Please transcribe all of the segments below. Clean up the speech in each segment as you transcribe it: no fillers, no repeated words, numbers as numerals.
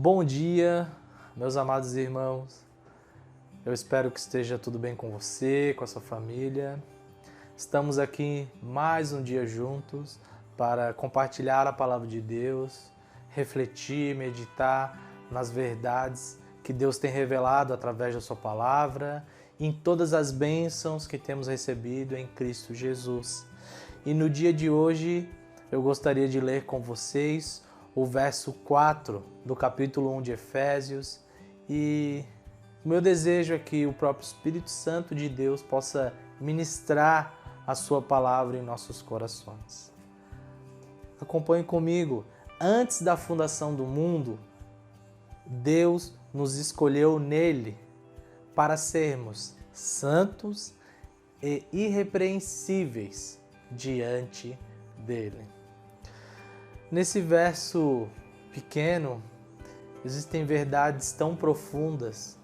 Bom dia, meus amados irmãos. Eu espero que esteja tudo bem com você, com a sua família. Estamos aqui mais um dia juntos para compartilhar a palavra de Deus, refletir, meditar nas verdades que Deus tem revelado através da sua palavra, em todas as bênçãos que temos recebido em Cristo Jesus. E no dia de hoje eu gostaria de ler com vocês o verso 4 do capítulo 1 de Efésios, e o meu desejo é que o próprio Espírito Santo de Deus possa ministrar a sua palavra em nossos corações. Acompanhe comigo. Antes da fundação do mundo, Deus nos escolheu nele para sermos santos e irrepreensíveis diante dele. Nesse verso pequeno, existem verdades tão profundas,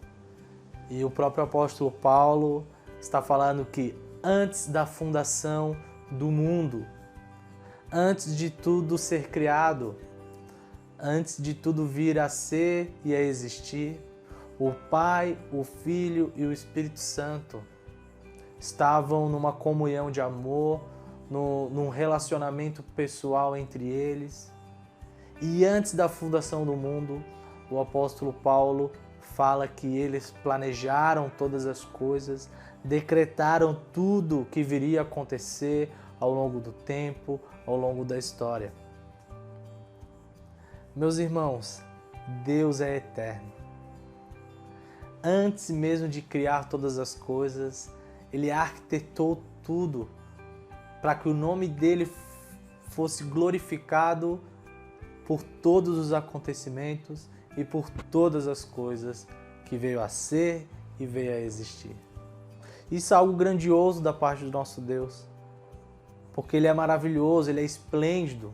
e o próprio apóstolo Paulo está falando que antes da fundação do mundo, antes de tudo ser criado, antes de tudo vir a ser e a existir, o Pai, o Filho e o Espírito Santo estavam numa comunhão de amor, num relacionamento pessoal entre eles. E antes da fundação do mundo, o apóstolo Paulo fala que eles planejaram todas as coisas, decretaram tudo que viria a acontecer ao longo do tempo, ao longo da história. Meus irmãos, Deus é eterno. Antes mesmo de criar todas as coisas, Ele arquitetou tudo para que o nome dele fosse glorificado por todos os acontecimentos e por todas as coisas que veio a ser e veio a existir. Isso é algo grandioso da parte do nosso Deus, porque Ele é maravilhoso, Ele é esplêndido.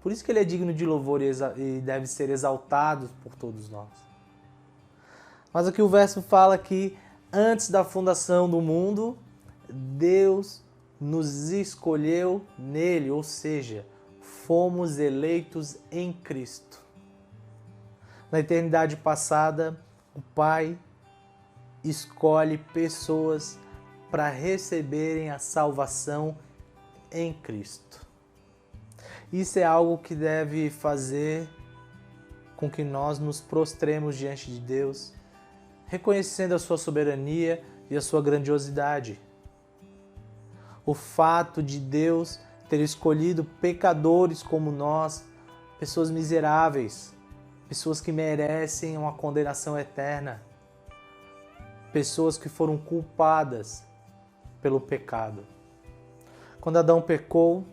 Por isso que Ele é digno de louvor e deve ser exaltado por todos nós. Mas aqui o verso fala que antes da fundação do mundo, Deus nos escolheu nele, ou seja, fomos eleitos em Cristo. Na eternidade passada, o Pai escolhe pessoas para receberem a salvação em Cristo. Isso é algo que deve fazer com que nós nos prostremos diante de Deus, reconhecendo a sua soberania e a sua grandiosidade. O fato de Deus ter escolhido pecadores como nós, pessoas miseráveis, pessoas que merecem uma condenação eterna, pessoas que foram culpadas pelo pecado. Quando Adão pecou,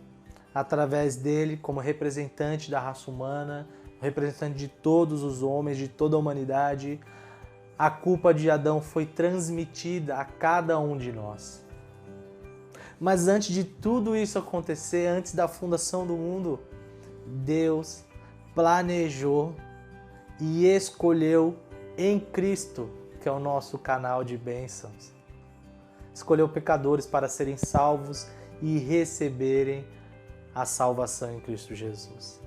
através dele, como representante da raça humana, representante de todos os homens, de toda a humanidade, a culpa de Adão foi transmitida a cada um de nós. Mas antes de tudo isso acontecer, antes da fundação do mundo, Deus planejou e escolheu em Cristo, que é o nosso canal de bênçãos. Escolheu pecadores para serem salvos e receberem a salvação em Cristo Jesus.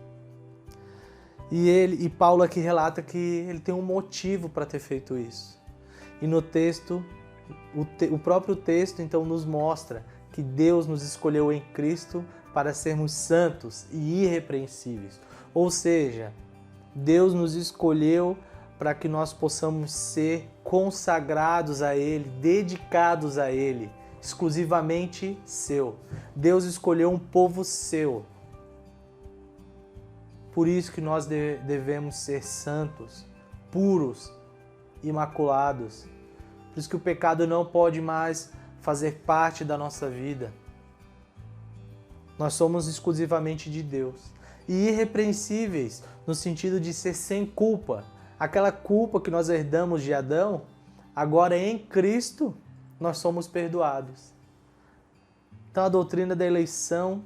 E Paulo aqui relata que ele tem um motivo para ter feito isso. E no texto, o próprio texto então nos mostra que Deus nos escolheu em Cristo para sermos santos e irrepreensíveis. Ou seja, Deus nos escolheu para que nós possamos ser consagrados a Ele, dedicados a Ele, exclusivamente seu. Deus escolheu um povo seu. Por isso que nós devemos ser santos, puros, imaculados. Por isso que o pecado não pode mais fazer parte da nossa vida. Nós somos exclusivamente de Deus. E irrepreensíveis, no sentido de ser sem culpa. Aquela culpa que nós herdamos de Adão, agora em Cristo, nós somos perdoados. Então a doutrina da eleição,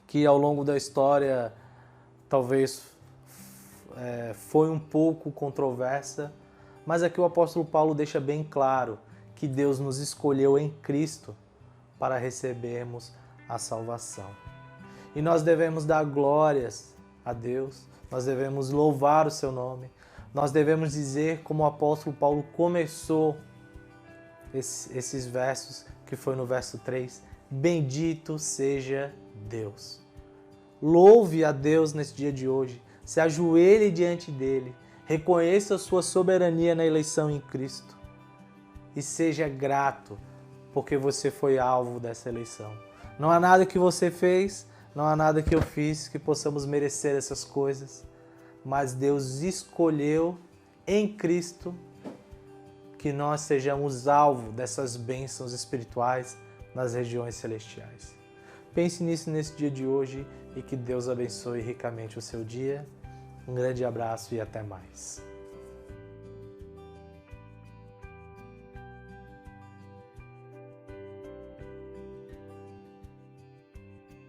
que ao longo da história talvez foi um pouco controversa, mas aqui o apóstolo Paulo deixa bem claro que Deus nos escolheu em Cristo para recebermos a salvação. E nós devemos dar glórias a Deus, nós devemos louvar o seu nome, nós devemos dizer como o apóstolo Paulo começou esses versos, que foi no verso 3, bendito seja Deus. Louve a Deus nesse dia de hoje, se ajoelhe diante dele, reconheça a sua soberania na eleição em Cristo e seja grato porque você foi alvo dessa eleição. Não há nada que você fez, não há nada que eu fiz que possamos merecer essas coisas, mas Deus escolheu em Cristo que nós sejamos alvo dessas bênçãos espirituais nas regiões celestiais. Pense nisso nesse dia de hoje e que Deus abençoe ricamente o seu dia. Um grande abraço e até mais.